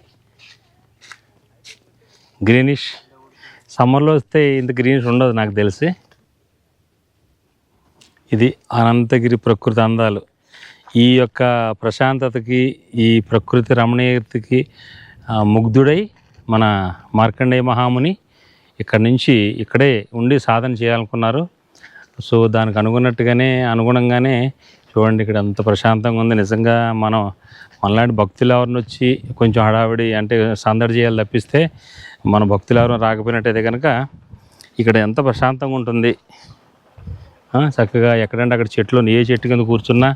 గ్రీనిష్. సమ్మర్లో వస్తే ఇంత గ్రీనిష్ ఉండదు నాకు తెలిసి. ఇది అనంతగిరి ప్రకృతి అందాలు. ఈ యొక్క ప్రశాంతతకి, ఈ ప్రకృతి రమణీయతకి ముగ్ధుడై మన మార్కండేయ మహాముని ఇక్కడ నుంచి ఇక్కడే ఉండి సాధన చేయాలనుకున్నారు. సో దానికి అనుగుణంగానే చూడండి ఇక్కడ అంత ప్రశాంతంగా ఉంది. నిజంగా మనలాంటి భక్తులు ఎవరిని వచ్చి కొంచెం హడావిడి అంటే సందడి చేయాలి తప్పిస్తే మన భక్తులు ఎవరు రాకపోయినట్టయితే కనుక ఇక్కడ ఎంత ప్రశాంతంగా ఉంటుంది. చక్కగా ఎక్కడంటే అక్కడ చెట్లు, ఏ చెట్టు కింద కూర్చున్నా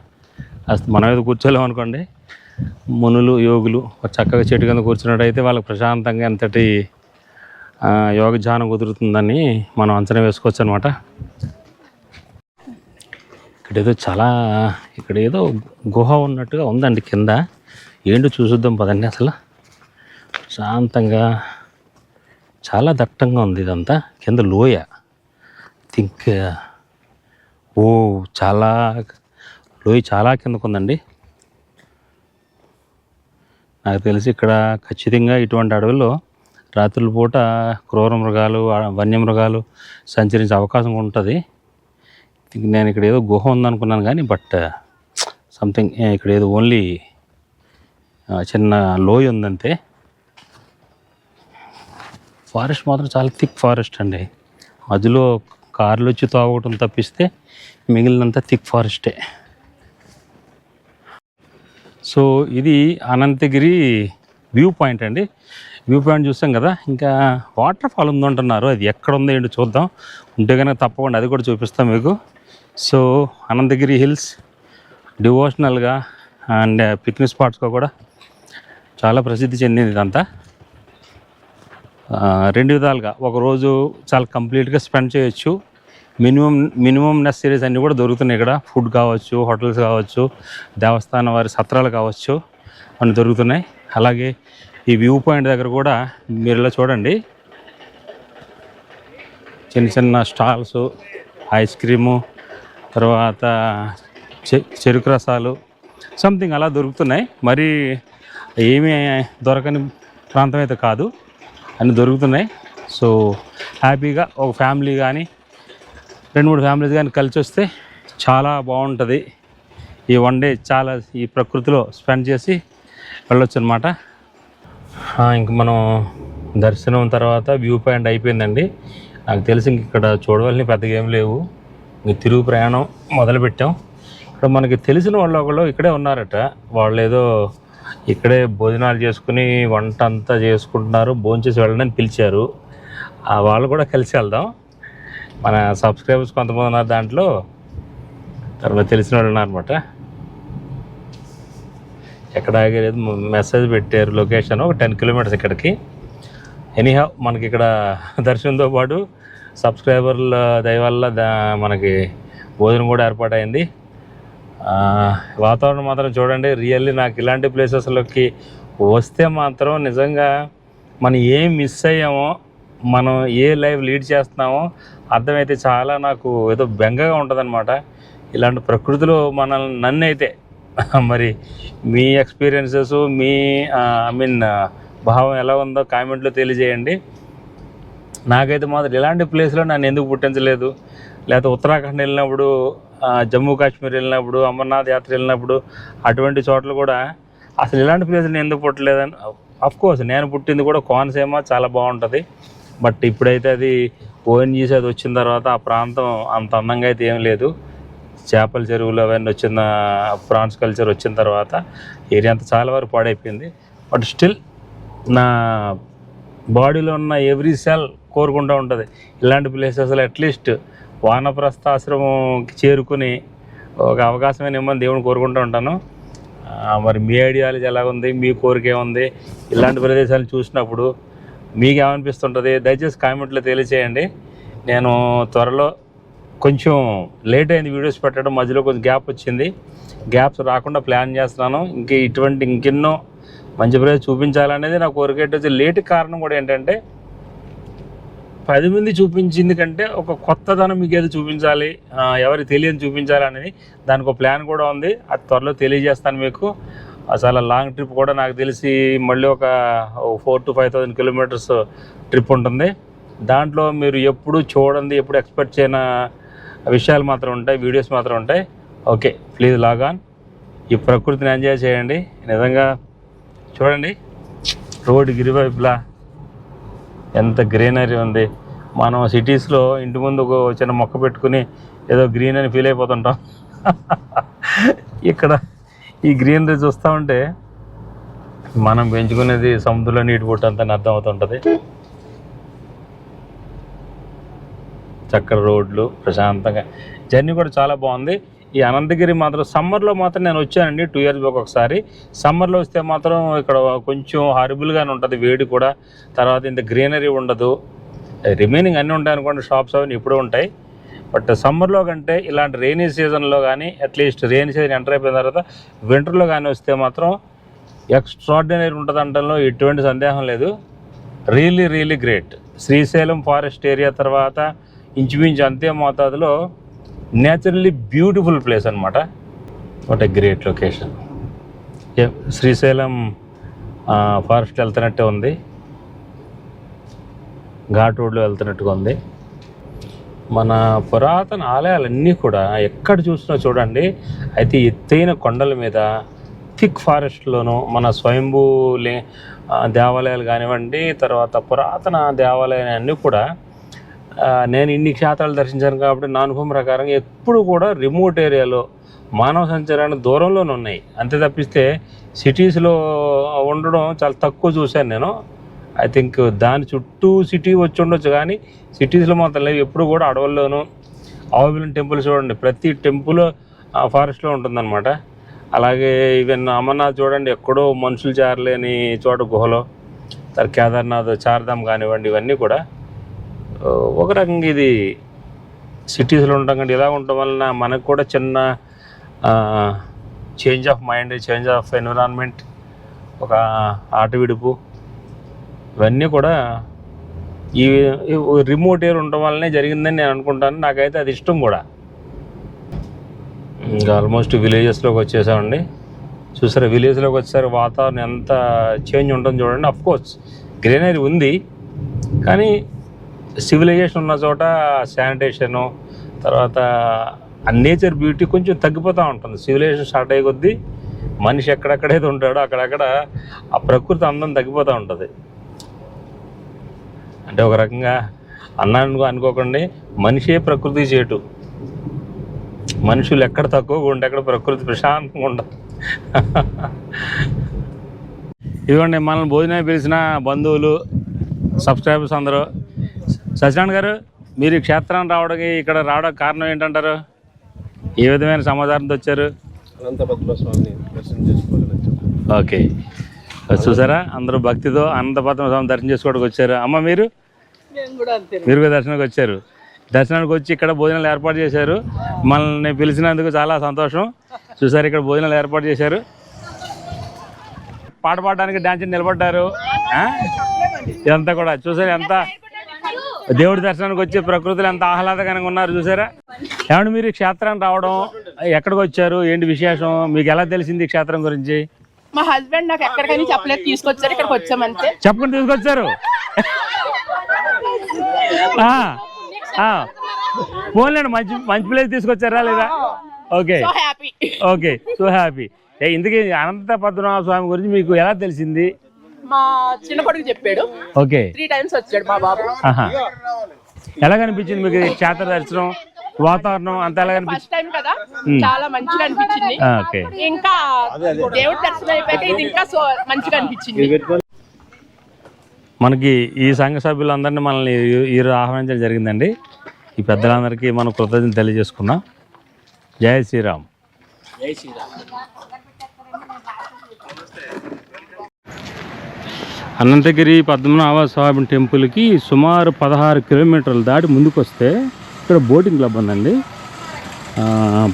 మనం ఏదో కూర్చోలేము అనుకోండి. మునులు, యోగులు చక్కగా చెట్టు కింద కూర్చున్నట్టయితే వాళ్ళకి ప్రశాంతంగా ఎంతటి యోగ ధ్యానం కుదురుతుందని మనం అంచనా వేసుకోవచ్చు అనమాట. ఇక్కడేదో గుహ ఉన్నట్టుగా ఉందండి కింద. ఏంటో చూసుద్దాం పదండి. అసలు శాంతంగా చాలా దట్టంగా ఉంది ఇదంతా. కింద లోయ. థింక్ లోయ చాలా కిందకు ఉందండి. నాకు తెలిసి ఇక్కడ ఖచ్చితంగా ఇటువంటి అడవుల్లో రాత్రుల పూట క్రూర మృగాలు, వన్యమృగాలు సంచరించే అవకాశం ఉంటుంది. నేను ఇక్కడ ఏదో గుహ ఉందనుకున్నాను కానీ బట్ సంథింగ్ ఇక్కడ ఏదో ఓన్లీ చిన్న లోయ ఉందంతే. ఫారెస్ట్ మాత్రం చాలా థిక్ ఫారెస్ట్ అండి. మధ్యలో కార్లు వచ్చి తోగటం తప్పిస్తే మిగిలినంత థిక్ ఫారెస్టే. సో ఇది అనంతగిరి వ్యూ పాయింట్ అండి. వ్యూ పాయింట్ చూస్తాం కదా, ఇంకా వాటర్ ఫాల్ ఉందంటున్నారు. అది ఎక్కడ ఉందో ఏంటో చూద్దాం. ఉంటే కనుక తప్పకుండా అది కూడా చూపిస్తాం మీకు. సో అనంతగిరి హిల్స్ డివోషనల్గా అండ్ పిక్నిక్ స్పాట్స్గా కూడా చాలా ప్రసిద్ధి చెందింది ఇదంతా. రెండు విధాలుగా, ఒకరోజు చాలా కంప్లీట్గా స్పెండ్ చేయొచ్చు. మినిమం నెసరీస్ అన్నీ కూడా దొరుకుతున్నాయి ఇక్కడ. ఫుడ్ కావచ్చు, హోటల్స్ కావచ్చు, దేవస్థానం వారి సత్రాలు కావచ్చు, అన్నీ దొరుకుతున్నాయి. అలాగే ఈ వ్యూ పాయింట్ దగ్గర కూడా మీరు ఇలా చూడండి, చిన్న చిన్న స్టాల్స్, ఐస్ క్రీము, తర్వాత చెరుకు రసాలు సంథింగ్ అలా దొరుకుతున్నాయి. మరి ఏమీ దొరకని ప్రాంతం అయితే కాదు, అన్నీ దొరుకుతున్నాయి. సో హ్యాపీగా ఒక ఫ్యామిలీ కానీ 2-3 ఫ్యామిలీస్ కానీ కలిసి వస్తే చాలా బాగుంటుంది. ఈ వన్ డే చాలా ఈ ప్రకృతిలో స్పెండ్ చేసి వెళ్ళొచ్చు అనమాట. ఇంక మనం దర్శనం తర్వాత వ్యూ పాయింట్ అయిపోయిందండి. నాకు తెలిసి ఇంక ఇక్కడ చూడవలసిన పెద్దగా ఏం లేవు. ఇంక తిరుగు ప్రయాణం మొదలుపెట్టాం. ఇక్కడ మనకి తెలిసిన వాళ్ళు ఒకళ్ళు ఇక్కడే ఉన్నారట. వాళ్ళు ఏదో ఇక్కడే భోజనాలు చేసుకుని వంట అంతా చేసుకుంటున్నారు, భోంచేసి వెళ్ళడానికి పిలిచారు. వాళ్ళు కూడా కలిసి వెళ్దాం. మన సబ్స్క్రైబర్స్ కొంతమంది ఉన్నారు దాంట్లో, తర్వాత తెలిసిన వాళ్ళు ఉన్నారనమాట. ఎక్కడ ఆగలేదు, మెసేజ్ పెట్టారు లొకేషన్ ఒక 10 కిలోమీటర్స్ ఇక్కడికి. ఎనీహౌ మనకి ఇక్కడ దర్శనంతో పాటు సబ్స్క్రైబర్ల దయ వల్ల మనకి భోజనం కూడా ఏర్పాటైంది. వాతావరణం మాత్రం చూడండి, రియల్లీ నాకు ఇలాంటి ప్లేసెస్లోకి వస్తే మాత్రం నిజంగా మనం ఏం మిస్ అయ్యామో, మనం ఏ లైఫ్ లీడ్ చేస్తున్నామో అర్థమైతే చాలా నాకు ఏదో బెంగగా ఉంటుందన్నమాట. ఇలాంటి ప్రకృతిలో నన్ను అయితే మరి మీ ఎక్స్పీరియన్సెస్, మీ భావం ఎలా ఉందో కామెంట్లో తెలియజేయండి. నాకైతే మాత్రం ఇలాంటి ప్లేస్లో నన్ను ఎందుకు పుట్టించలేదు, లేకపోతే ఉత్తరాఖండ్ వెళ్ళినప్పుడు, జమ్మూ కాశ్మీర్ వెళ్ళినప్పుడు, అమర్నాథ్ యాత్ర వెళ్ళినప్పుడు అటువంటి చోట్ల కూడా అసలు ఇలాంటి ప్లేసులు ఎందుకు పుట్టలేదని. అఫ్కోర్స్ నేను పుట్టింది కూడా కోనసీమ, చాలా బాగుంటుంది. బట్ ఇప్పుడైతే అది ఓఎన్జీసీ అది వచ్చిన తర్వాత ఆ ప్రాంతం అంత అందంగా అయితే ఏం లేదు. చేపల చెరువులు అవన్నీ వచ్చిన, ప్రాన్స్ కల్చర్ వచ్చిన తర్వాత ఏరియా అంతా చాలా వరకు పాడైపోయింది. బట్ స్టిల్ నా బాడీలో ఉన్న ఎవ్రీ సెల్ కోరుకుంటూ ఉంటుంది ఇలాంటి ప్లేసెస్లో అట్లీస్ట్ వానప్రస్థ ఆశ్రమంకి చేరుకుని ఒక అవకాశమైన ఇమ్మని దేవుని కోరుకుంటూ ఉంటాను. మరి మీ ఐడియాలజీ ఎలా ఉంది, మీ కోరిక ఏముంది, ఇలాంటి ప్రదేశాలు చూసినప్పుడు మీకు ఏమనిపిస్తుంటుంది దయచేసి కామెంట్లో తెలియచేయండి. నేను త్వరలో కొంచెం లేట్ అయింది వీడియోస్ పెట్టడం, మధ్యలో కొంచెం గ్యాప్ వచ్చింది. గ్యాప్స్ రాకుండా ప్లాన్ చేస్తున్నాను. ఇంకెన్నో మంచి ప్రదేశం చూపించాలనేది నా కోరిక. లేట్ కారణం కూడా ఏంటంటే 10 మంది చూపించింది కంటే ఒక కొత్తదనం మీకు ఏదో చూపించాలి, ఎవరికి తెలియని చూపించాలి అనేది దానికి ఒక ప్లాన్ కూడా ఉంది. అది త్వరలో తెలియజేస్తాను మీకు. చాలా లాంగ్ ట్రిప్ కూడా నాకు తెలిసి మళ్ళీ ఒక 4,000 to 5,000 కిలోమీటర్స్ ట్రిప్ ఉంటుంది. దాంట్లో మీరు ఎప్పుడు చూడండి, ఎప్పుడు ఎక్స్పెక్ట్ చేయని విషయాలు మాత్రం ఉంటాయి, వీడియోస్ మాత్రం ఉంటాయి. Okay, please log on. ఈ ప్రకృతిని ఎంజాయ్ చేయండి. నిజంగా చూడండి, రోడ్డు గిరివైపులా ఎంత గ్రీనరీ ఉంది. మనం సిటీస్లో ఇంటి ముందు ఒక చిన్న మొక్క పెట్టుకుని ఏదో గ్రీన్ అని ఫీల్ అయిపోతుంటాం. ఇక్కడ ఈ గ్రీనరీ చూస్తూ ఉంటే మనం పెంచుకునేది సముద్రంలో నీటి పుట్టు అంతా అర్థం అవుతుంటుంది. చక్కటి రోడ్లు, ప్రశాంతంగా జర్నీ కూడా చాలా బాగుంది. ఈ అనంతగిరి మాత్రం సమ్మర్లో మాత్రం నేను వచ్చానండి 2 years బ్యాక్ ఒకసారి. సమ్మర్లో వస్తే మాత్రం ఇక్కడ కొంచెం హారిబుల్గానే ఉంటుంది, వేడి కూడా. తర్వాత ఇంత గ్రీనరీ ఉండదు. రిమైనింగ్ అన్నీ ఉంటాయి అనుకోండి, షాప్స్ అవన్నీ ఇప్పుడు ఉంటాయి. బట్ సమ్మర్లో కంటే ఇలాంటి రెయినీ సీజన్లో కానీ, అట్లీస్ట్ రెయినీ సీజన్ ఎంటర్ అయిపోయిన తర్వాత వింటర్లో కానీ వస్తే మాత్రం ఎక్స్ట్రాడినరీ ఉంటుంది అనడంలో ఎటువంటి సందేహం లేదు. Really great. Srisailam forest area తర్వాత ఇంచుమించు అంతే మోతాదులో నేచురల్లీ బ్యూటిఫుల్ ప్లేస్ అనమాట. What a great location. Srisailam forest వెళ్తున్నట్టే ఉంది, ఘాట్ రోడ్లో వెళ్తున్నట్టుగా ఉంది. మన పురాతన ఆలయాలన్నీ కూడా ఎక్కడ చూసినా చూడండి, అయితే ఎత్తైన కొండల మీద థిక్ ఫారెస్ట్లోనూ మన స్వయంభూ దేవాలయాలు కానివ్వండి, తర్వాత పురాతన దేవాలయాలన్నీ కూడా నేను ఇన్ని క్షేత్రాలు దర్శించాను కాబట్టి నా అనుభవం ప్రకారం ఎప్పుడు కూడా రిమోట్ ఏరియాలో మానవ సంచారానికి దూరంలోనే ఉన్నాయి. అంతే తప్పిస్తే సిటీస్లో ఉండడం చాలా తక్కువ చూశాను నేను. ఐ థింక్ దాని చుట్టూ సిటీ వచ్చి ఉండొచ్చు, కానీ సిటీస్లో మాత్రం లేవు. ఎప్పుడు కూడా అడవుల్లోనూ ఆవుబిలం టెంపుల్ చూడండి, ప్రతి టెంపుల్ ఫారెస్ట్లో ఉంటుందన్నమాట. అలాగే ఈవెన్ అమర్నాథ్ చూడండి, ఎక్కడో మనుషులు చేరలేని చోట గుహలో. తర్వాత కేదార్నాథ్, చార్ధామ్ కానివ్వండి, ఇవన్నీ కూడా ఒక రకంగా ఇది సిటీస్లో ఉండటం కంటే ఇలా ఉండటం వలన మనకు కూడా చిన్న change of mind, change of environment, ఒక ఆట విడుపు, ఇవన్నీ కూడా ఈ రిమోట్ ఏరియా ఉండటం వల్లనే జరిగిందని నేను అనుకుంటాను. నాకైతే అది ఇష్టం కూడా. ఇంకా ఆల్మోస్ట్ విలేజెస్లోకి వచ్చేసామండి. చూసారా, విలేజ్లోకి వచ్చేసరికి వాతావరణం ఎంత చేంజ్ ఉంటుంది చూడండి. అఫ్కోర్స్ గ్రీనరీ ఉంది, కానీ సివిలైజేషన్ ఉన్న చోట శానిటేషను, తర్వాత ఆ నేచర్ బ్యూటీ కొంచెం తగ్గిపోతూ ఉంటుంది. సివిలైజేషన్ స్టార్ట్ అయ్యే కొద్దీ మనిషి ఎక్కడెక్కడైతే ఉంటాడో అక్కడక్కడ ఆ ప్రకృతి అందం తగ్గిపోతూ ఉంటుంది. అంటే ఒక రకంగా అనుకోకండి, మనిషే ప్రకృతి చేటు. మనుషులు ఎక్కడ తక్కువగా ఉంటే అక్కడ ప్రకృతి ప్రశాంతంగా ఉండదు. ఇదిగోండి, మనల్ని భోజనం పిలిచిన బంధువులు, సబ్స్క్రైబర్స్ అందరూ. సత్యనారాయణ గారు, మీరు ఈ క్షేత్రాన్ని రావడానికి, ఇక్కడ రావడానికి కారణం ఏంటంటారు? ఏ విధమైన సమాచారంతో వచ్చారు? ఓకే, చూసారా, అందరూ భక్తితో అనంతపద్మ స్వామి దర్శనం చేసుకోవడానికి వచ్చారు. అమ్మ, మీరు కూడా దర్శనానికి వచ్చారు. దర్శనానికి వచ్చి ఇక్కడ భోజనాలు ఏర్పాటు చేశారు. మనల్ని పిలిచినందుకు చాలా సంతోషం. చూసారు, ఇక్కడ భోజనాలు ఏర్పాటు చేశారు. పాట పాడడానికి డాన్స్ నిలబడ్డారు. ఇదంతా కూడా చూసారు, ఎంత దేవుడి దర్శనానికి వచ్చి ప్రకృతిలో ఎంత ఆహ్లాదకరంగా ఉన్నారు చూసారా. ఏమంటే మీరు ఈ క్షేత్రానికి రావడం, ఎక్కడికి వచ్చారు, ఏంటి విశేషం, మీకు ఎలా తెలిసింది ఈ క్షేత్రం గురించి? మా హస్బెండ్ నాకు ఎక్కడికైనా చెప్పలేదు, తీసుకొచ్చారు. ఇక్కడికి వచ్చామంటే చెప్పకుండా తీసుకొచ్చారు. పోన్లేండి, మంచి మంచి ప్లేస్ తీసుకొచ్చారా లేదా? Okay okay, so happy. ఇందుకే అనంత పద్మనాభ స్వామి గురించి మీకు ఎలా తెలిసింది? మా చిన్న కొడుకు చెప్పాడు. ఓకే, 3 times వచ్చాడు మా బాబు. ఎలా కనిపించింది మీకు క్షేత్ర దర్శనం, వాతావరణం అంతా ఎలా కనిపించింది? ఫస్ట్ టైం కదా, చాలా మంచిగా అనిపించింది. ఇంకా దేవుడి దర్శనం అయిపోయాక ఇది ఇంకా మంచిగా అనిపించింది. మనకి ఈ సంఘ సభ్యులందరినీ మనల్ని ఈరోజు ఆహ్వానించడం జరిగిందండి. ఈ పెద్దలందరికీ మనం కృతజ్ఞతలు తెలియజేసుకున్నాం. జై శ్రీరామ్. జై శ్రీరామ్. అనంతగిరి పద్మనాభ స్వామి టెంపుల్కి సుమారు 16 కిలోమీటర్లు దాటి ముందుకు వస్తే ఇక్కడ బోటింగ్ క్లబ్ ఉందండి.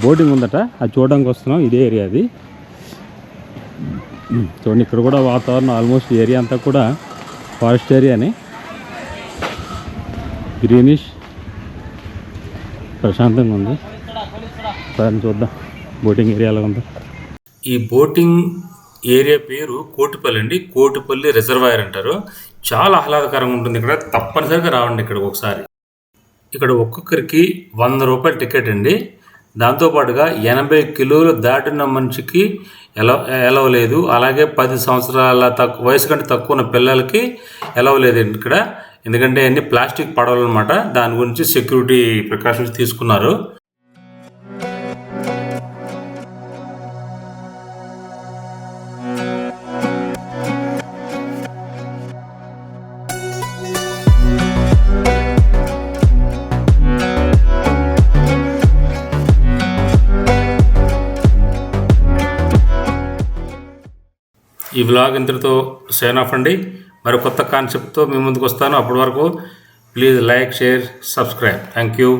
బోటింగ్ ఉందట, అది చూడడానికి వస్తున్నాం. ఇదే ఏరియా అది. చూడండి, ఇక్కడ కూడా వాతావరణం ఆల్మోస్ట్ ఏరియా అంతా కూడా ఫారెస్ట్ ఏరియాని, గ్రీనిష్, ప్రశాంతంగా ఉంది. చూద్దాం బోటింగ్ ఏరియాలో ఉందా. ఈ బోటింగ్ ఏరియా పేరు కోటిపల్లి అండి. కోటిపల్లి రిజర్వాయర్ అంటారు. చాలా ఆహ్లాదకరంగా ఉంటుంది. ఇక్కడ తప్పనిసరిగా రావండి ఇక్కడికి ఒకసారి. ఇక్కడ ఒక్కొక్కరికి 100 రూపాయల టికెట్ అండి. దాంతోపాటుగా 80 కిలోలు దాటిన మనిషికి ఎలవ లేదు. అలాగే 10 సంవత్సరాల వయసు కంటే తక్కువ ఉన్న పిల్లలకి ఎలవ లేదండి ఇక్కడ. ఎందుకంటే అన్ని ప్లాస్టిక్ పడవలు అనమాట. దాని గురించి సెక్యూరిటీ ప్రికాషన్స్ తీసుకున్నారు. ఈ వ్లాగ్ ఇంతటితో సైన్ ఆఫ్ అండి. మరి కొత్త కాన్సెప్ట్తో మీ ముందుకు వస్తాను. అప్పటి వరకు please like, share, subscribe. Thank you.